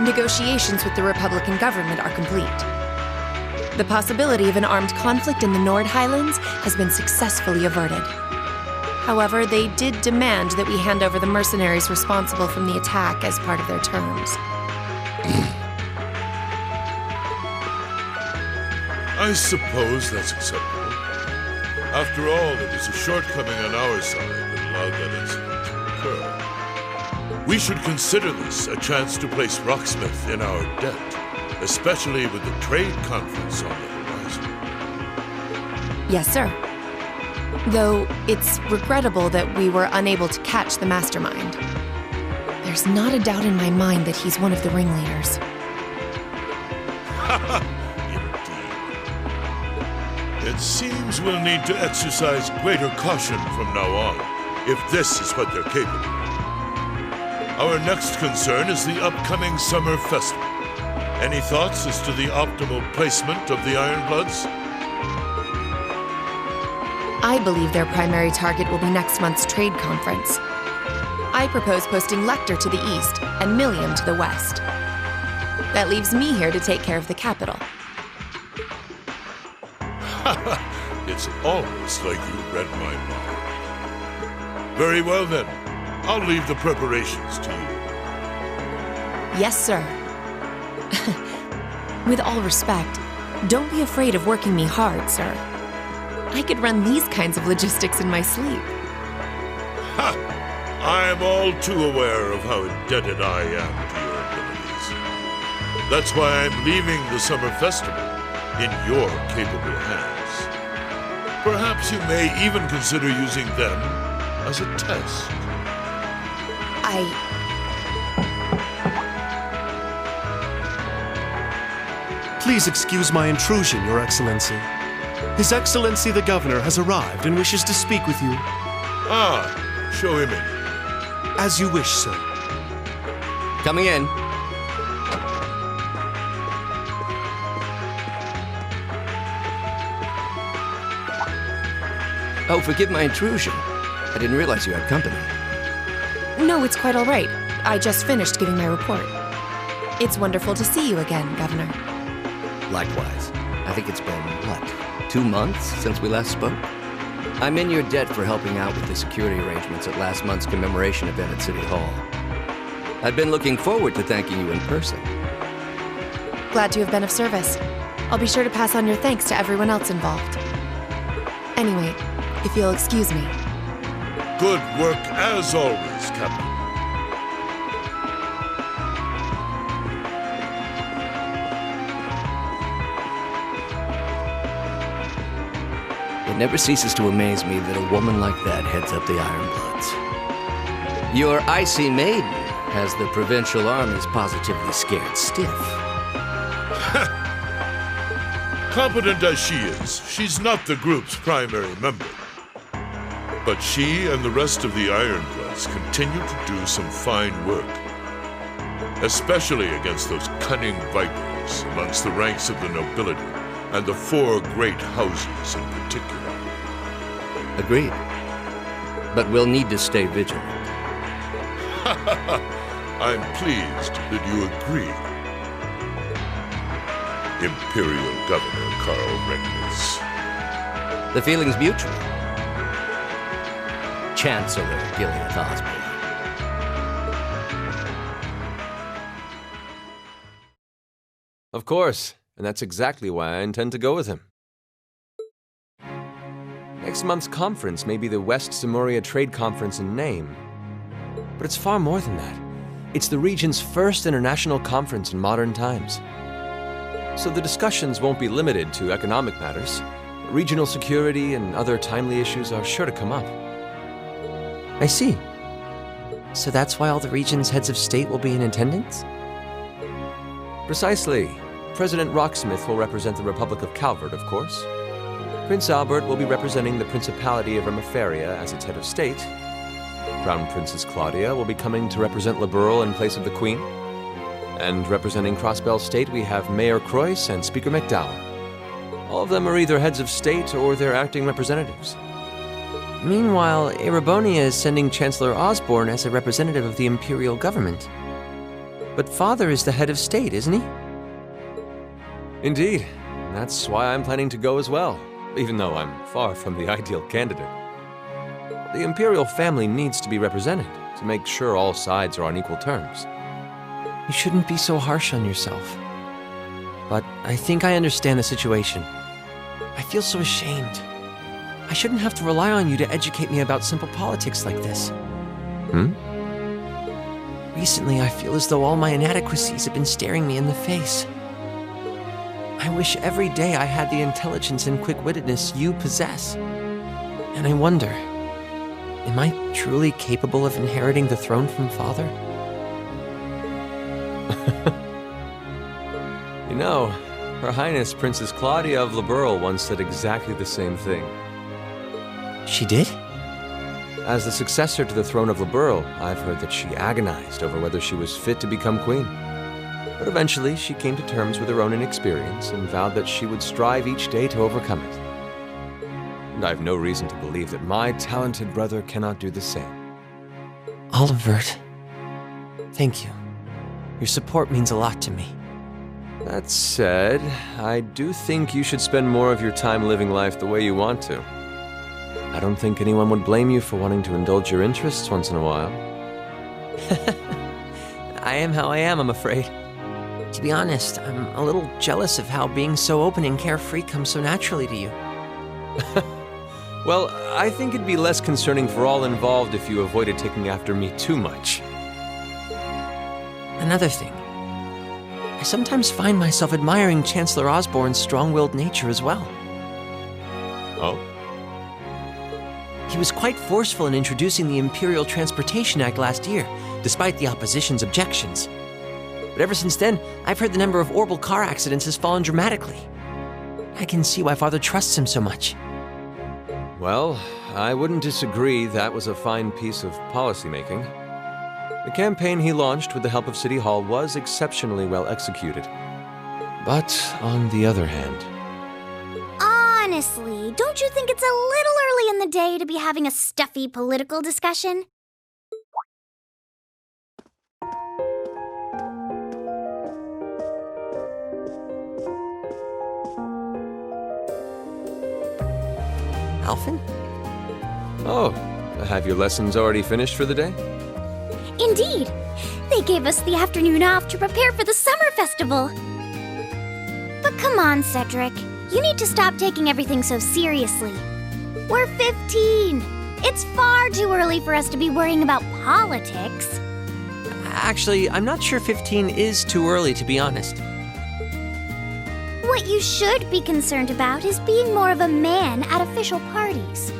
negotiations with the Republican government are complete. The possibility of an armed conflict in the Nord Highlands has been successfully averted. However, they did demand that we hand over the mercenaries responsible from the attack as part of their terms. I suppose that's acceptable. After all, it was a shortcoming on our side that allowed that incident to occur. We should consider this a chance to place Rocksmith in our debt, especially with the trade conference on the horizon. Yes, sir. Though it's regrettable that we were unable to catch the mastermind. There's not a doubt in my mind that he's one of the ringleaders. It seems we'll need to exercise greater caution from now on, if this is what they're capable of. Our next concern is the upcoming summer festival. Any thoughts as to the optimal placement of the Ironbloods? I believe their primary target will be next month's trade conference. I propose posting Lecter to the east and Millium to the west. That leaves me here to take care of the capital. It's almost like you read my mind. Very well then. I'll leave the preparations to you. Yes, sir. With all respect, don't be afraid of working me hard, sir. I could run these kinds of logistics in my sleep. Ha! I am all too aware of how indebted I am to your abilities. That's why I'm leaving the summer festival in your capable hands. Perhaps you may even consider using them as a test. Please excuse my intrusion, Your Excellency. His Excellency the Governor has arrived and wishes to speak with you. Ah, show him in. As you wish, sir. Coming in. Oh, forgive my intrusion. I didn't realize you had company. No, it's quite all right. I just finished giving my report. It's wonderful to see you again, Governor. Likewise. I think it's been, 2 months since we last spoke? I'm in your debt for helping out with the security arrangements at last month's commemoration event at City Hall. I've been looking forward to thanking you in person. Glad to have been of service. I'll be sure to pass on your thanks to everyone else involved. Anyway, if you'll excuse me. Good work as always, Captain. It never ceases to amaze me that a woman like that heads up the Ironbloods. Your icy maiden has the provincial armies positively scared stiff. Competent as she is, she's not the group's primary member. But she and the rest of the Ironbloods continue to do some fine work. Especially against those cunning Vipers amongst the ranks of the nobility and the 4 great houses in particular. Agreed. But we'll need to stay vigilant. I'm pleased that you agree. Imperial Governor Karl Regnitz. The feeling's mutual. Chancellor Gilead Osborne. Of course, and that's exactly why I intend to go with him. Next month's conference may be the West Samuria Trade Conference in name, but it's far more than that. It's the region's first international conference in modern times. So the discussions won't be limited to economic matters. Regional security and other timely issues are sure to come up. I see. So that's why all the region's heads of state will be in attendance? Precisely. President Rocksmith will represent the Republic of Calvert, of course. Prince Albert will be representing the Principality of Remiferia as its head of state. Crown Princess Claudia will be coming to represent Liberl in place of the Queen. And representing Crossbell State, we have Mayor Croyce and Speaker McDowell. All of them are either heads of state or their acting representatives. Meanwhile, Erebonia is sending Chancellor Osborne as a representative of the Imperial government. But Father is the head of state, isn't he? Indeed. And that's why I'm planning to go as well, even though I'm far from the ideal candidate. The Imperial family needs to be represented to make sure all sides are on equal terms. You shouldn't be so harsh on yourself. But I think I understand the situation. I feel so ashamed. I shouldn't have to rely on you to educate me about simple politics like this. Recently, I feel as though all my inadequacies have been staring me in the face. I wish every day I had the intelligence and quick-wittedness you possess. And I wonder, am I truly capable of inheriting the throne from Father? You know, Her Highness Princess Claudia of Liberl once said exactly the same thing. She did? As the successor to the throne of Liberl, I've heard that she agonized over whether she was fit to become queen. But eventually, she came to terms with her own inexperience and vowed that she would strive each day to overcome it. And I have no reason to believe that my talented brother cannot do the same. Olivert, thank you. Your support means a lot to me. That said, I do think you should spend more of your time living life the way you want to. I don't think anyone would blame you for wanting to indulge your interests once in a while. I am how I am, I'm afraid. To be honest, I'm a little jealous of how being so open and carefree comes so naturally to you. Well, I think it'd be less concerning for all involved if you avoided taking after me too much. Another thing. I sometimes find myself admiring Chancellor Osborne's strong-willed nature as well. Oh? He was quite forceful in introducing the Imperial Transportation Act last year, despite the opposition's objections. But ever since then, I've heard the number of orbital car accidents has fallen dramatically. I can see why Father trusts him so much. Well, I wouldn't disagree that was a fine piece of policymaking. The campaign he launched with the help of City Hall was exceptionally well executed. But on the other hand... Honestly, don't you think it's a little early in the day to be having a stuffy political discussion? Alphen? Oh, have your lessons already finished for the day? Indeed! They gave us the afternoon off to prepare for the summer festival. But come on, Cedric. You need to stop taking everything so seriously. We're 15. It's far too early for us to be worrying about politics. Actually, I'm not sure 15 is too early, to be honest. What you should be concerned about is being more of a man at official parties.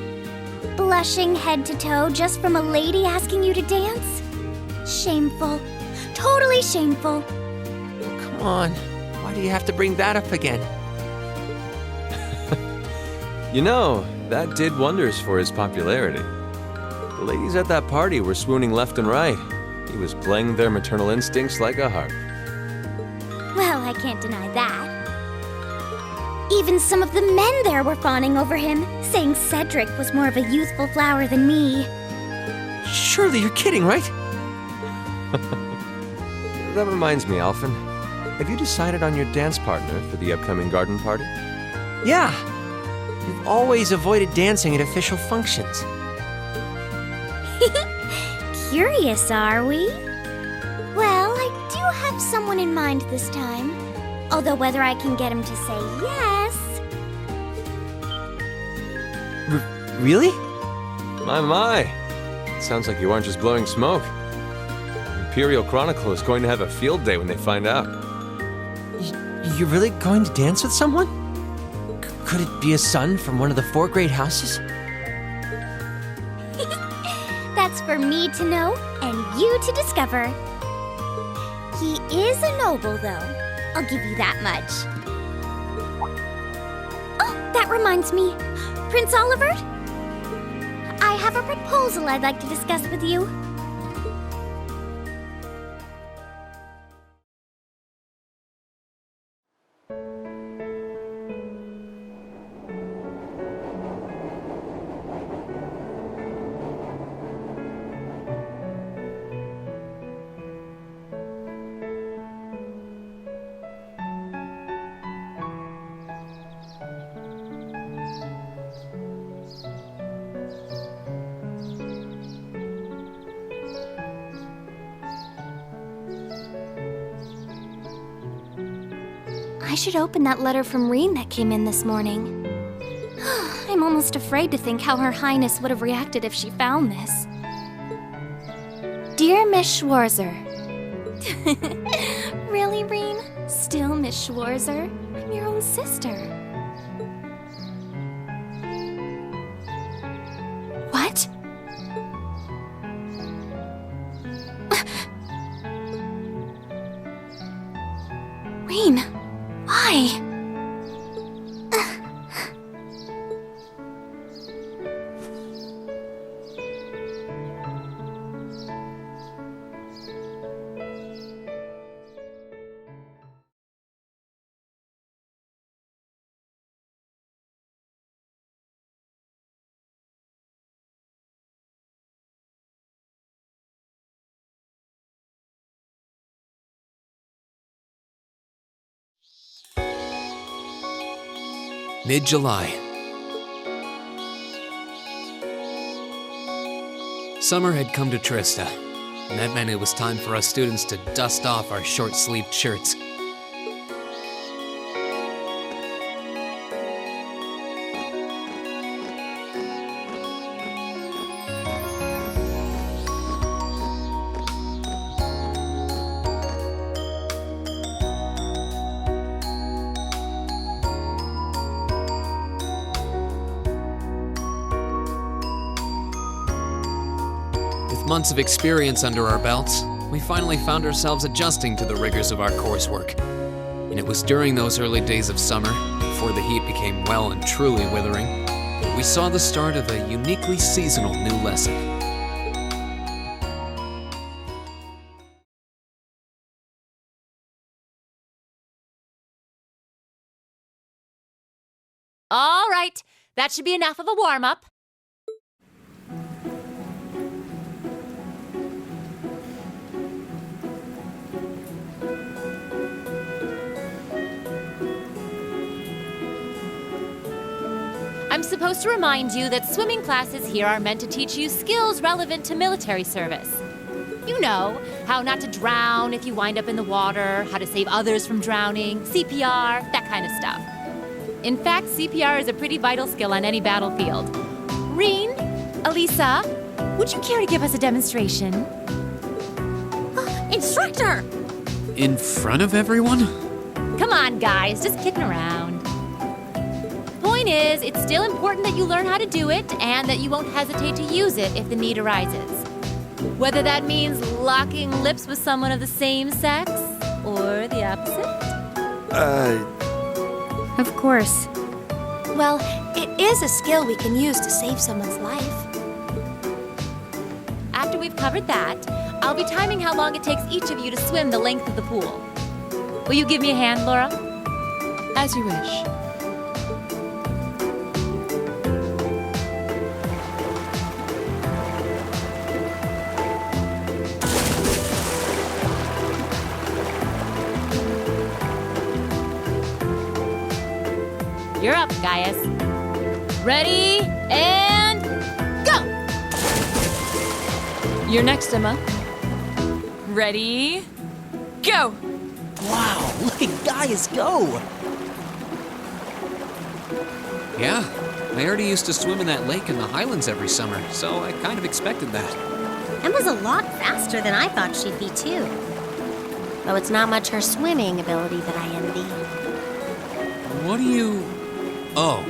Blushing head to toe just from a lady asking you to dance? Shameful. Totally shameful. Oh, come on. Why do you have to bring that up again? You know, that did wonders for his popularity. The ladies at that party were swooning left and right. He was playing their maternal instincts like a harp. Well, I can't deny that. Even some of the men there were fawning over him, saying Cedric was more of a youthful flower than me. Surely you're kidding, right? That reminds me, Alphen. Have you decided on your dance partner for the upcoming garden party? Yeah. You've always avoided dancing at official functions. Curious, are we? Well, I do have someone in mind this time. Although whether I can get him to say yes... Really? My. It sounds like you aren't just blowing smoke. The Imperial Chronicle is going to have a field day when they find out. You're really going to dance with someone? Could it be a son from one of the 4 great houses? That's for me to know and you to discover. He is a noble, though. I'll give you that much. Oh, that reminds me. Prince Olivert? I have a proposal I'd like to discuss with you. I should open that letter from Reen that came in this morning. I'm almost afraid to think how Her Highness would have reacted if she found this. Dear Miss Schwarzer. Really, Reen? Still Miss Schwarzer? I'm your own sister. What? Reen, why? Mid-July. Summer had come to Trista, and that meant it was time for us students to dust off our short-sleeved shirts. With months of experience under our belts, we finally found ourselves adjusting to the rigors of our coursework. And it was during those early days of summer, before the heat became well and truly withering, that we saw the start of a uniquely seasonal new lesson. All right, that should be enough of a warm-up. I'm supposed to remind you that swimming classes here are meant to teach you skills relevant to military service. You know, how not to drown if you wind up in the water, how to save others from drowning, CPR, that kind of stuff. In fact, CPR is a pretty vital skill on any battlefield. Reen, Elisa, would you care to give us a demonstration? Instructor! In front of everyone? Come on, guys, just kidding around. Point is, it's still important that you learn how to do it and that you won't hesitate to use it if the need arises. Whether that means locking lips with someone of the same sex or the opposite. Of course. Well, it is a skill we can use to save someone's life. After we've covered that, I'll be timing how long it takes each of you to swim the length of the pool. Will you give me a hand, Laura? As you wish. You're up, Gaius. Ready, and go! You're next, Emma. Ready, go! Wow, look at Gaius go! Yeah, I already used to swim in that lake in the Highlands every summer, so I kind of expected that. Emma's a lot faster than I thought she'd be, too. Though it's not much her swimming ability that I envy. What do you... Oh,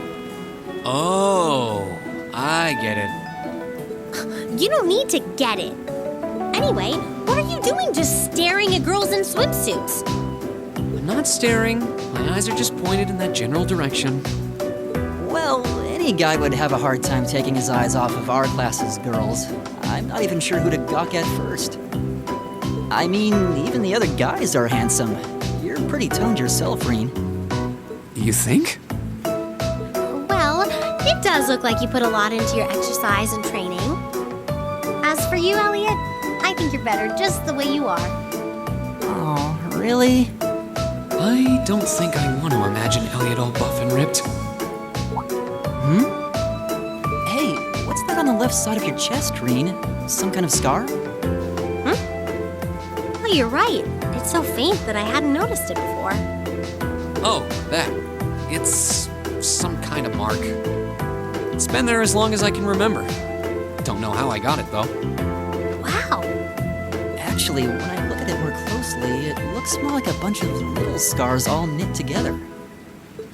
I get it. You don't need to get it. Anyway, what are you doing just staring at girls in swimsuits? I'm not staring. My eyes are just pointed in that general direction. Well, any guy would have a hard time taking his eyes off of our class's girls. I'm not even sure who to gawk at first. I mean, even the other guys are handsome. You're pretty toned yourself, Reen. You think? Well, it does look like you put a lot into your exercise and training. As for you, Elliot, I think you're better just the way you are. Oh, really? I don't think I want to imagine Elliot all buff and ripped. Hey, what's that on the left side of your chest, Reen? Some kind of scar? Oh, you're right. It's so faint that I hadn't noticed it before. Oh, that. It's some kind of mark. It's been there as long as I can remember. Don't know how I got it, though. Wow. Actually, when I look at it more closely, it looks more like a bunch of little scars all knit together.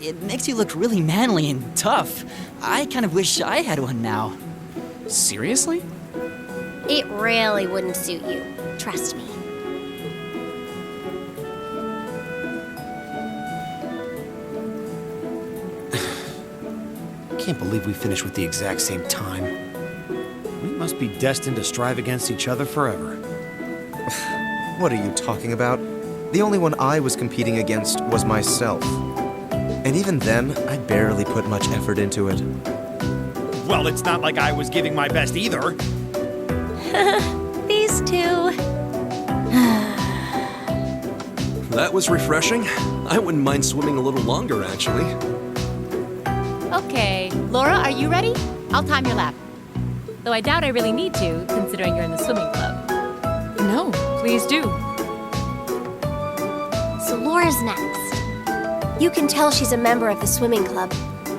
It makes you look really manly and tough. I kind of wish I had one now. Seriously? It really wouldn't suit you. Trust me. Can't believe we finished with the exact same time. We must be destined to strive against each other forever. What are you talking about? The only one I was competing against was myself. And even then, I barely put much effort into it. Well, it's not like I was giving my best either. These two. That was refreshing. I wouldn't mind swimming a little longer, actually. Okay, Laura, are you ready? I'll time your lap. Though I doubt I really need to, considering you're in the swimming club. No, please do. So Laura's next. You can tell she's a member of the swimming club.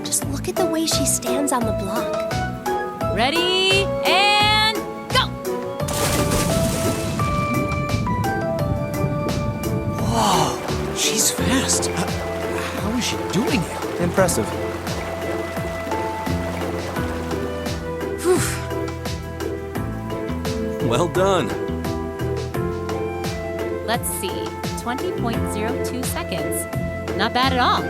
Just look at the way she stands on the block. Ready, and go! Whoa, she's fast. How is she doing it? Impressive. Well done. Let's see, 20.02 seconds. Not bad at all.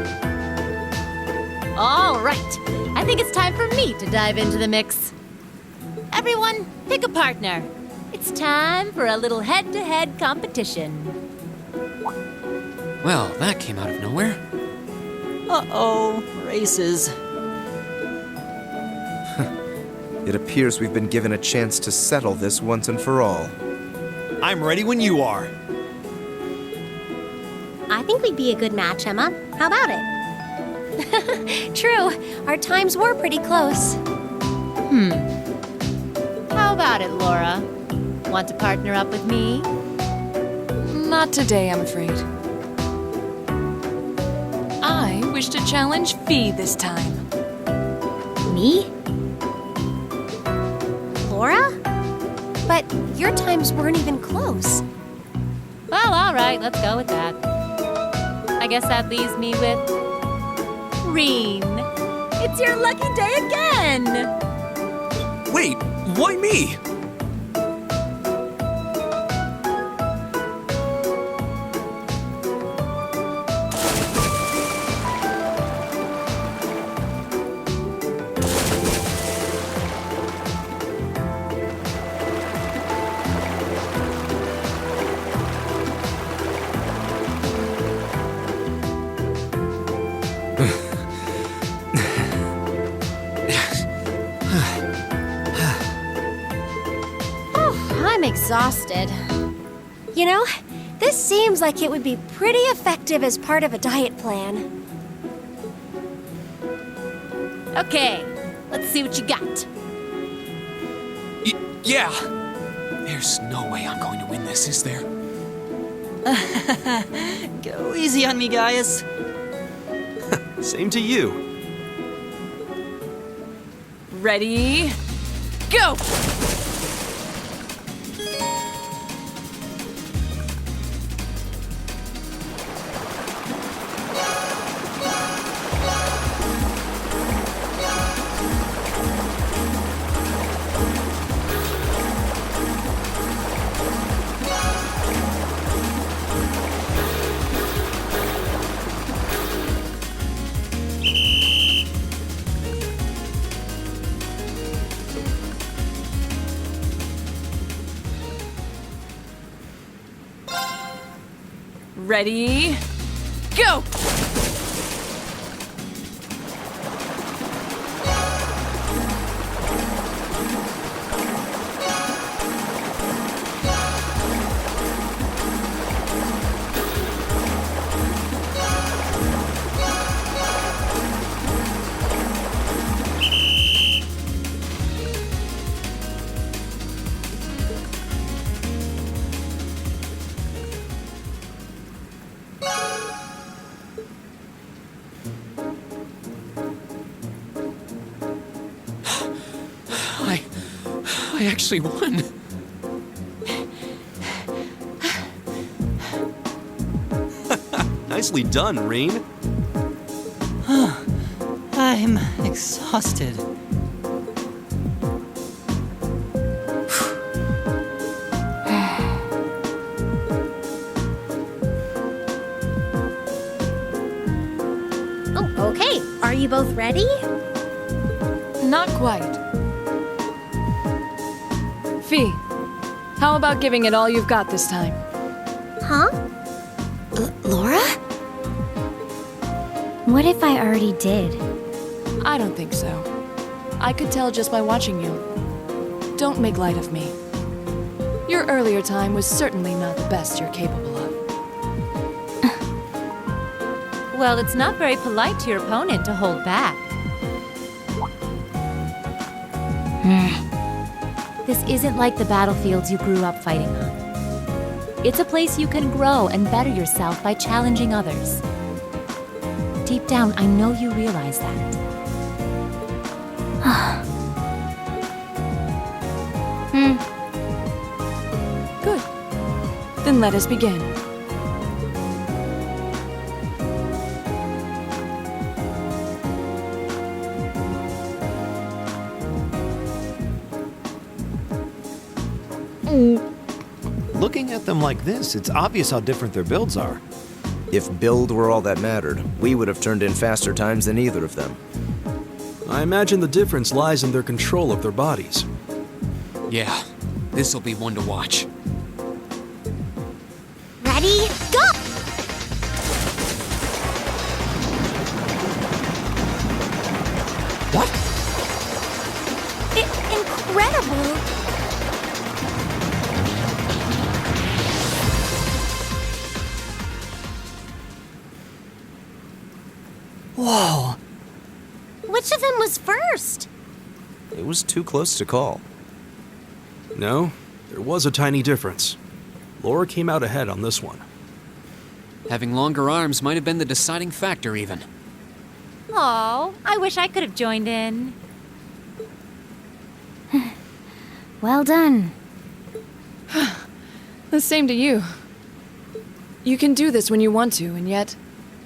All right, I think it's time for me to dive into the mix. Everyone, pick a partner. It's time for a little head-to-head competition. Well, that came out of nowhere. Uh-oh, races. It appears we've been given a chance to settle this once and for all. I'm ready when you are. I think we'd be a good match, Emma. How about it? True, our times were pretty close. How about it, Laura? Want to partner up with me? Not today, I'm afraid. I wish to challenge Fee this time. Me? Laura? But your times weren't even close. Well, all right, let's go with that. I guess that leaves me with Reen. It's your lucky day again! Wait, why me? I'm exhausted. You know, this seems like it would be pretty effective as part of a diet plan. Okay, let's see what you got. Yeah. There's no way I'm going to win this, is there? Go easy on me, Gaius. Same to you. Ready, go! Ready, go! I actually won. Nicely done, Reen. I'm exhausted. Oh, okay. Are you both ready? Not quite. Fee, how about giving it all you've got this time? Huh? Laura? What if I already did? I don't think so. I could tell just by watching you. Don't make light of me. Your earlier time was certainly not the best you're capable of. Well, it's not very polite to your opponent to hold back. This isn't like the battlefields you grew up fighting on. It's a place you can grow and better yourself by challenging others. Deep down, I know you realize that. Good. Then let us begin. Looking at them like this, it's obvious how different their builds are. If build were all that mattered, we would have turned in faster times than either of them. I imagine the difference lies in their control of their bodies. Yeah, this'll be one to watch. Ready? Go! What? Incredible! Whoa! Which of them was first? It was too close to call. No, there was a tiny difference. Laura came out ahead on this one. Having longer arms might have been the deciding factor, even. Oh, I wish I could have joined in. Well done. The same to you. You can do this when you want to, and yet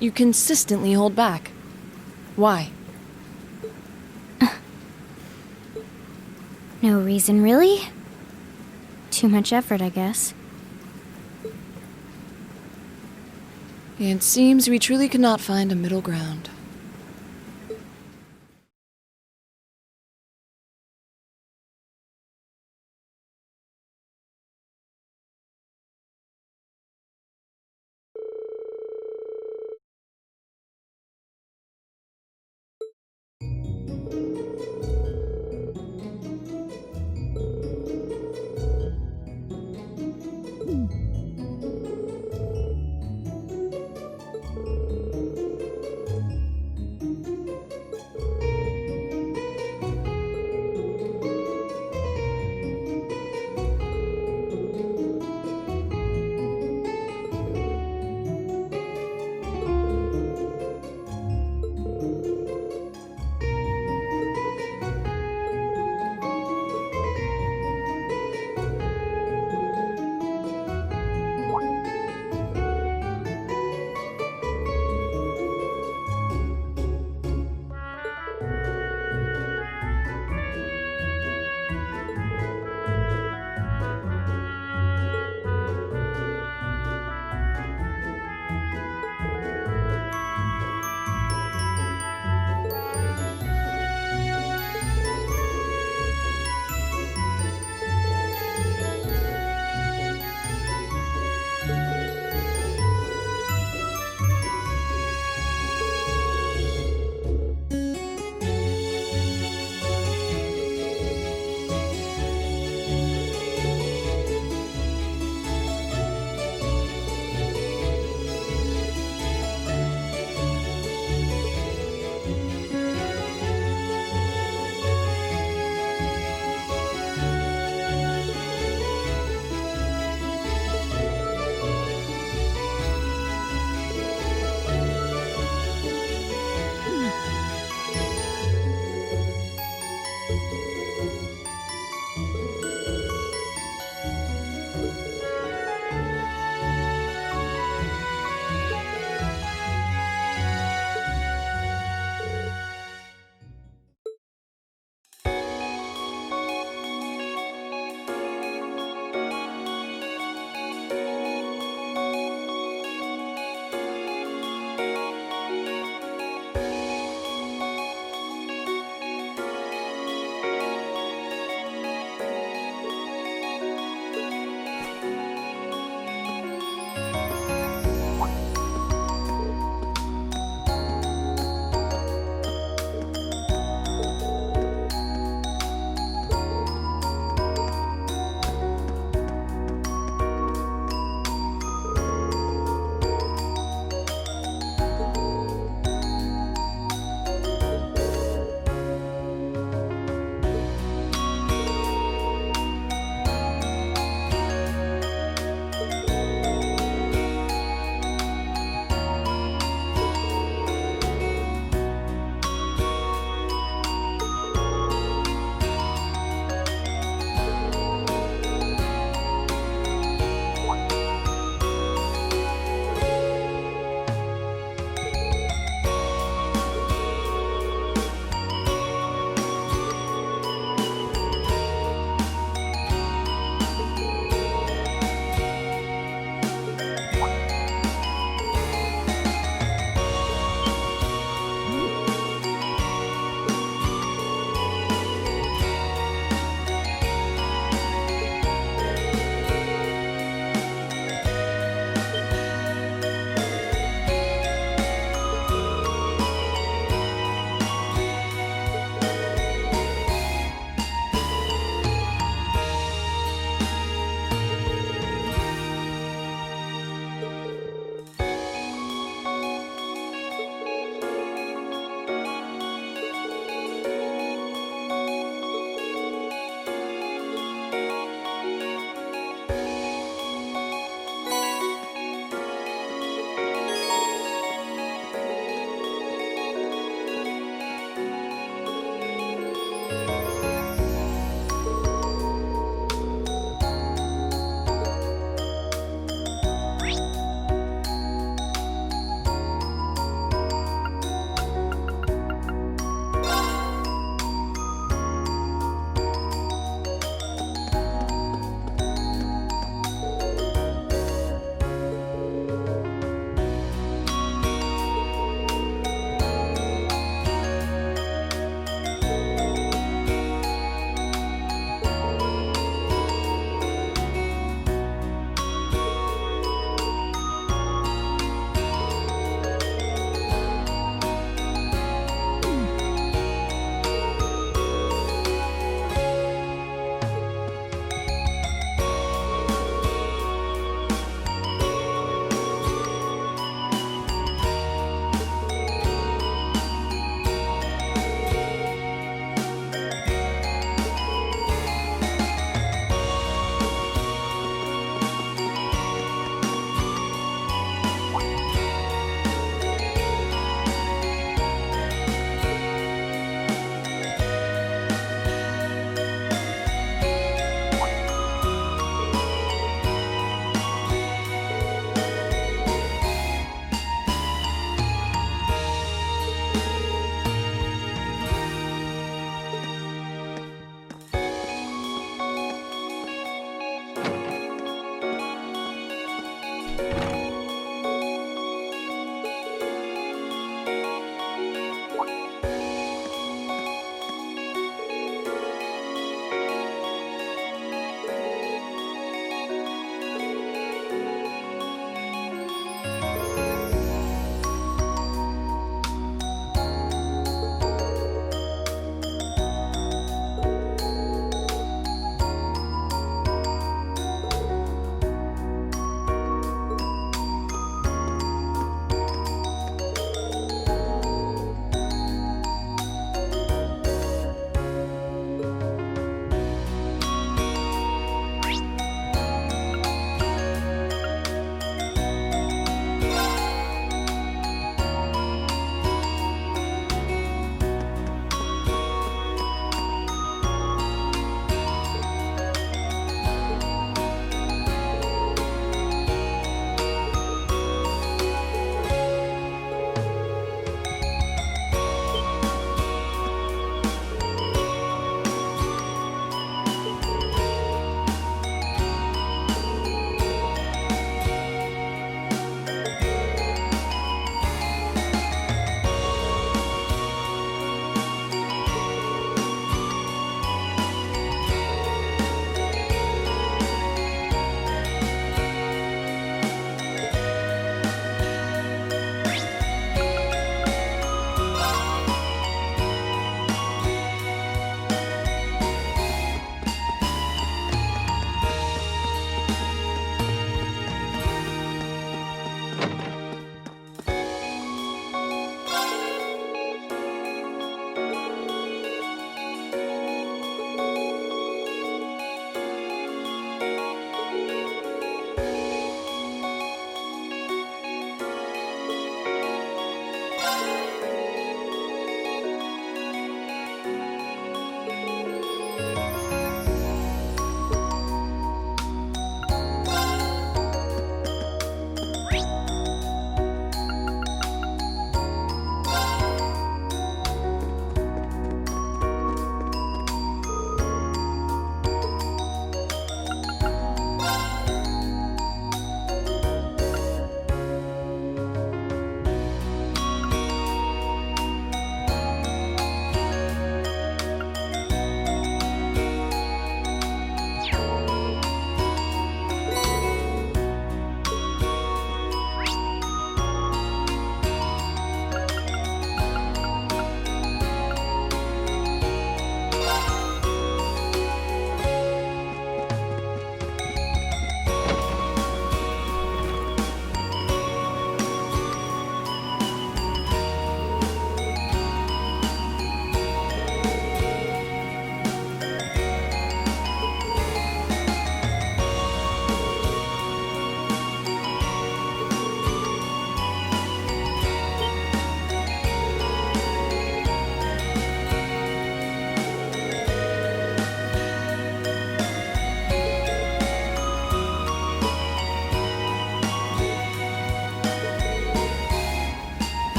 you consistently hold back. Why? No reason, really? Too much effort, I guess. It seems we truly cannot find a middle ground.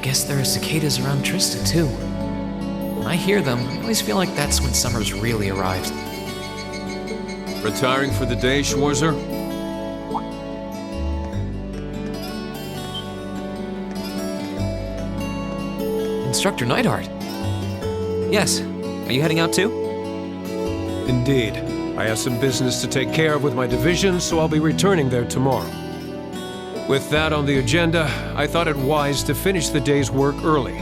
guess there are cicadas around Trista, too. When I hear them, I always feel like that's when summer's really arrived. Retiring for the day, Schwarzer? Instructor Neidhart. Yes. Are you heading out too? Indeed. I have some business to take care of with my division, so I'll be returning there tomorrow. With that on the agenda, I thought it wise to finish the day's work early.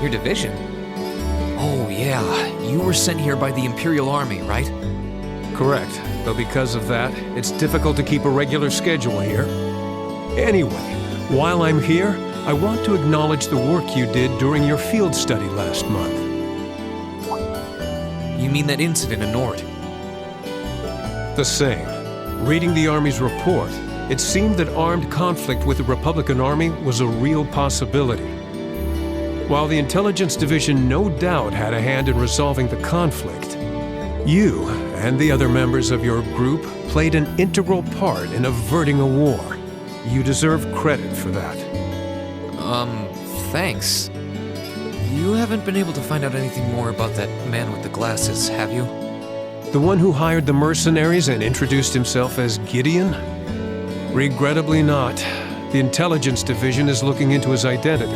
Your division? Oh, yeah. You were sent here by the Imperial Army, right? Correct. Though because of that, it's difficult to keep a regular schedule here. Anyway, while I'm here, I want to acknowledge the work you did during your field study last month. You mean that incident in Nord? The same. Reading the Army's report, it seemed that armed conflict with the Republican Army was a real possibility. While the Intelligence Division no doubt had a hand in resolving the conflict, you and the other members of your group played an integral part in averting a war. You deserve credit for that. Thanks. You haven't been able to find out anything more about that man with the glasses, have you? The one who hired the mercenaries and introduced himself as Gideon? Regrettably not. The Intelligence Division is looking into his identity,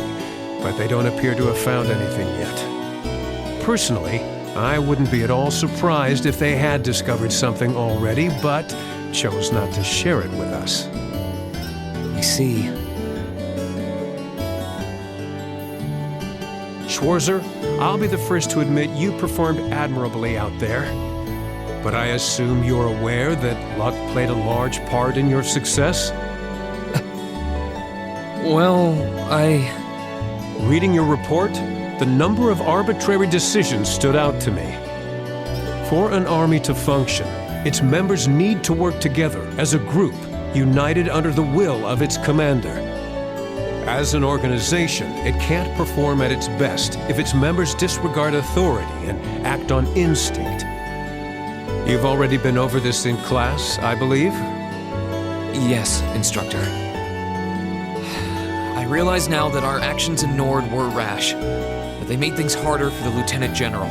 but they don't appear to have found anything yet. Personally, I wouldn't be at all surprised if they had discovered something already, but chose not to share it with us. I see. Schwarzer, I'll be the first to admit you performed admirably out there. But I assume you're aware that luck played a large part in your success? Well, Reading your report, the number of arbitrary decisions stood out to me. For an army to function, its members need to work together as a group, united under the will of its commander. As an organization, it can't perform at its best if its members disregard authority and act on instinct. You've already been over this in class, I believe? Yes, Instructor. I realize now that our actions in Nord were rash, that they made things harder for the Lieutenant General.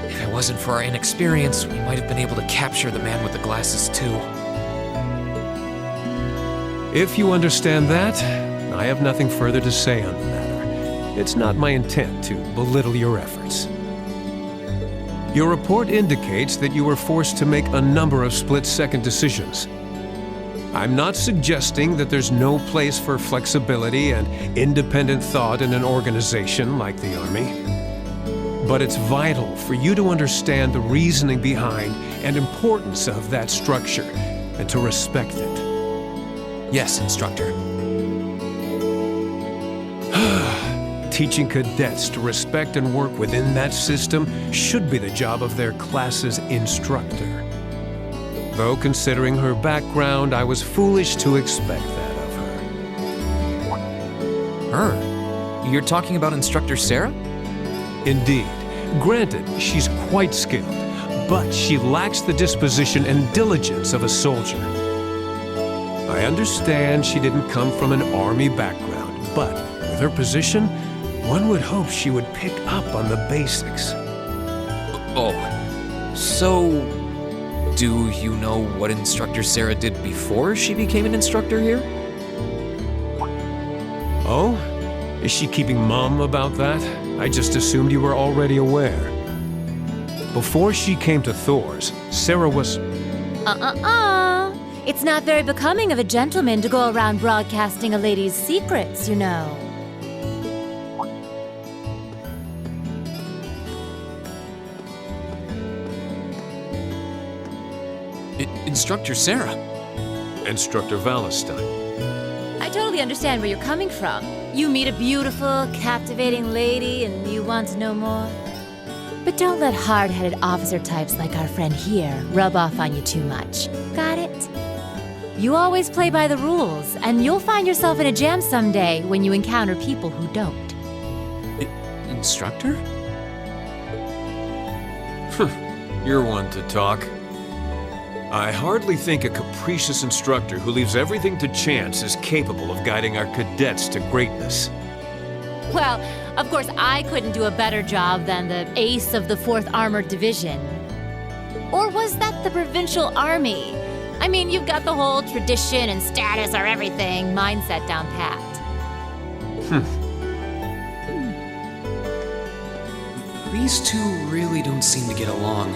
If it wasn't for our inexperience, we might have been able to capture the man with the glasses too. If you understand that, I have nothing further to say on the matter. It's not my intent to belittle your efforts. Your report indicates that you were forced to make a number of split-second decisions. I'm not suggesting that there's no place for flexibility and independent thought in an organization like the Army. But it's vital for you to understand the reasoning behind and importance of that structure, and to respect it. Yes, Instructor. Teaching cadets to respect and work within that system should be the job of their class's instructor. Though considering her background, I was foolish to expect that of her. Her? You're talking about Instructor Sarah? Indeed. Granted, she's quite skilled, but she lacks the disposition and diligence of a soldier. I understand she didn't come from an army background, but with her position, one would hope she would pick up on the basics. Oh, so do you know what Instructor Sarah did before she became an instructor here? Oh? Is she keeping mum about that? I just assumed you were already aware. Before she came to Thor's, Sarah was... It's not very becoming of a gentleman to go around broadcasting a lady's secrets, you know. Instructor Sarah. Instructor Valentine. I totally understand where you're coming from. You meet a beautiful, captivating lady and you want to know more. But don't let hard-headed officer types like our friend here rub off on you too much. Got it? You always play by the rules, and you'll find yourself in a jam someday when you encounter people who don't. Instructor? You're one to talk. I hardly think a capricious instructor who leaves everything to chance is capable of guiding our cadets to greatness. Well, of course, I couldn't do a better job than the ace of the 4th Armored Division. Or was that the Provincial Army? I mean, you've got the whole tradition and status are everything mindset down pat. These two really don't seem to get along.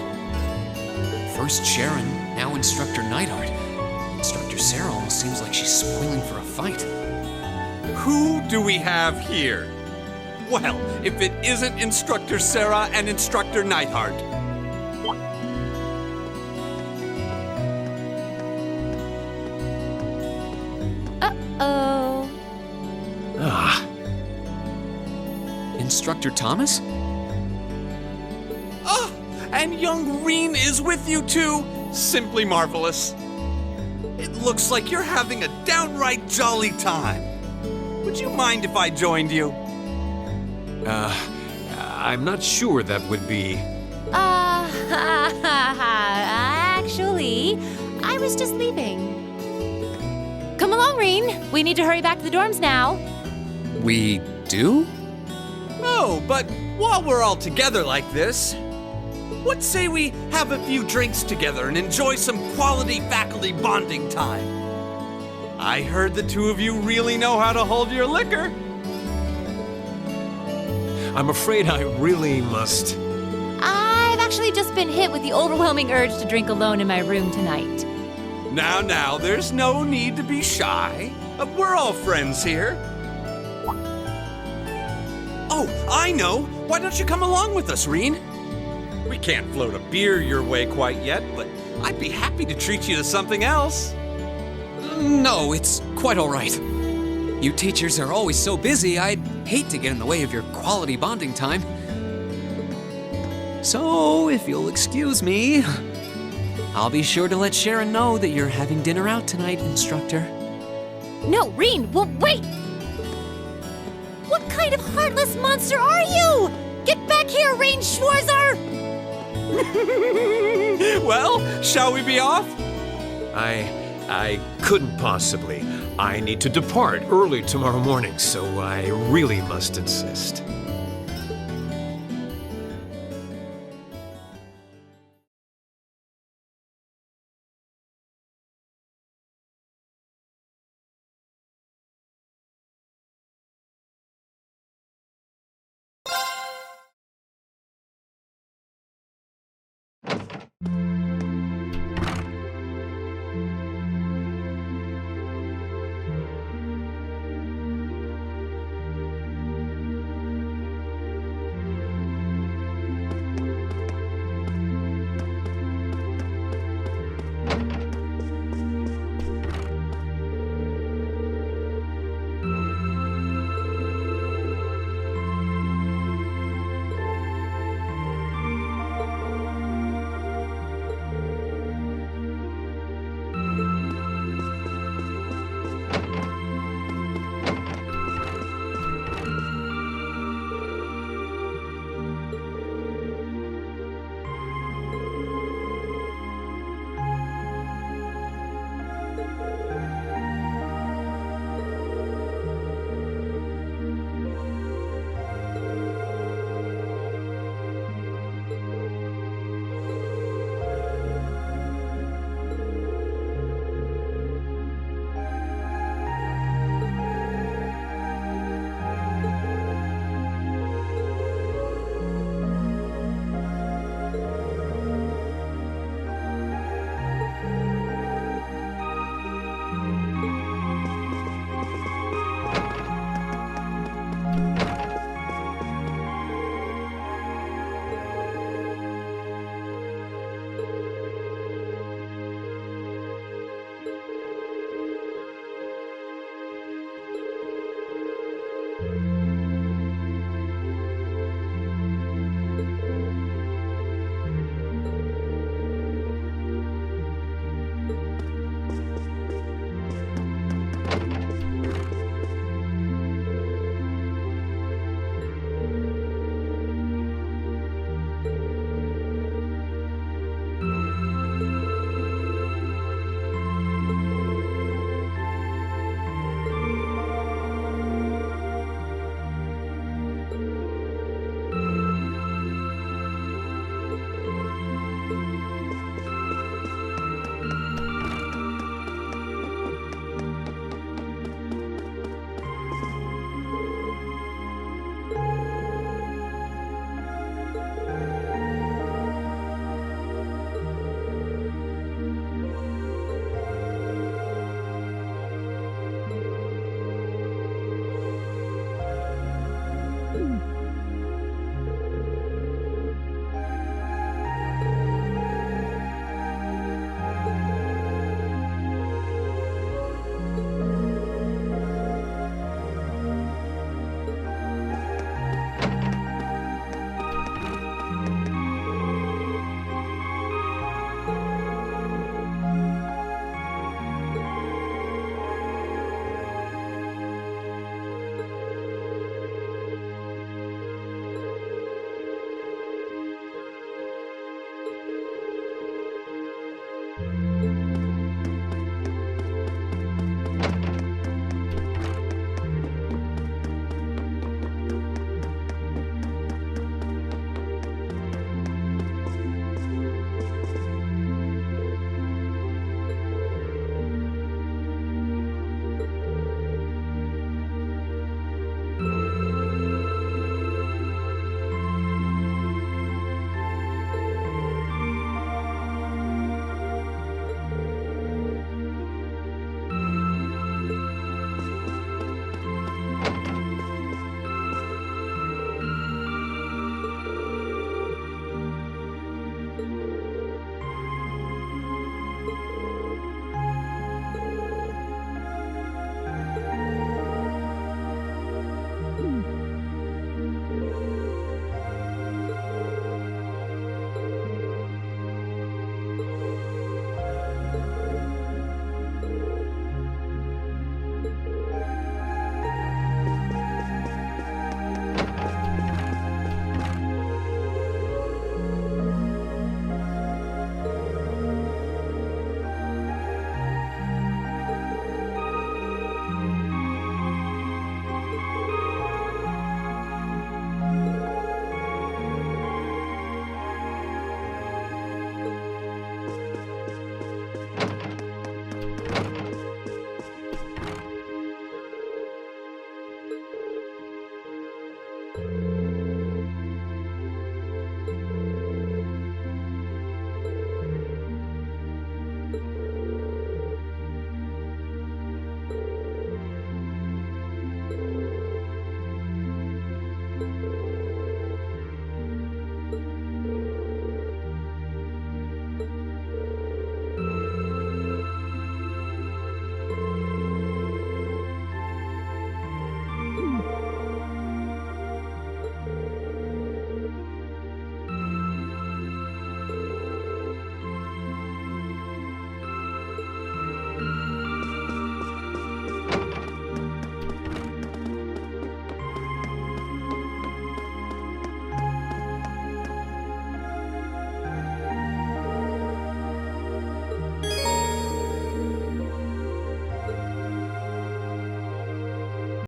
First Sharon, now Instructor Neidhart. Instructor Sarah almost seems like she's spoiling for a fight. Who do we have here? Well, if it isn't Instructor Sarah and Instructor Neidhart. Uh-oh. Ah. Instructor Thomas? Oh, and young Reen is with you too. Simply marvelous. It looks like you're having a downright jolly time. Would you mind if I joined you? I'm not sure that would be... Actually, I was just leaving. Come along, Reen. We need to hurry back to the dorms now. We do? Oh, but while we're all together like this, what say we have a few drinks together and enjoy some quality faculty bonding time? I heard the two of you really know how to hold your liquor. I'm afraid I really must... I've actually just been hit with the overwhelming urge to drink alone in my room tonight. Now, there's no need to be shy. We're all friends here. Oh, I know. Why don't you come along with us, Reen? We can't float a beer your way quite yet, but I'd be happy to treat you to something else. No, it's quite all right. You teachers are always so busy, I'd hate to get in the way of your quality bonding time. So, if you'll excuse me, I'll be sure to let Sharon know that you're having dinner out tonight, Instructor. No, Reen, well, wait! What kind of heartless monster are you? Get back here, Reen Schwarzer! Well, shall we be off? I couldn't possibly. I need to depart early tomorrow morning, so I really must insist.